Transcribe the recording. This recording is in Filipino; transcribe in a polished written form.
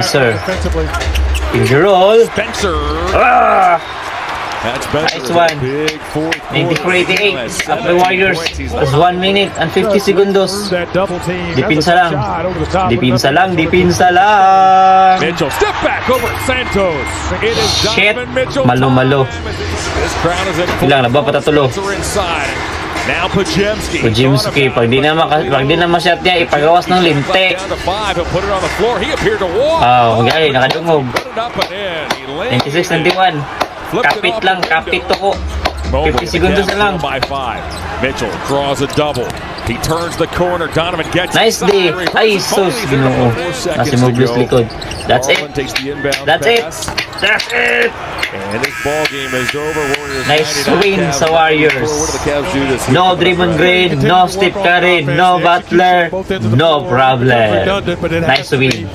Sir. Finger roll. Spencer. Ah! That's Nice one. Big fourth 94-88 up the Warriors. That's 1 minute and 50 segundos. Dipinsa lang. Dipinsa lang. Dipinsa lang. Mitchell, step back over Santos. It is Shit. Donovan Mitchell. Malo-malo. This crowd is in full. Ilang na ba patatulo? Spencer inside. Now Pajemski. Pujimski, pag di na ma-shot niya, ipagawas ng linte. Down to 5. He'll put it on the floor. He appeared to walk. Magaling, nakadungog. Put it up and in. He landed 96-91. Kapit lang, kapit to ko. 50 segundos na lang. By 5. Mitchell draws a double. He turns the corner. Donovan gets Nice D. Ay, sus, ginoo. Nasi Mobley's likod. That's it. That's it. That's it. And this ball game is over. Warriors Nice 99, win Cavs sa Warriors. What do the Cavs do this No Draymond Green, no Steve Curry, no Butler, no problem. Nice win.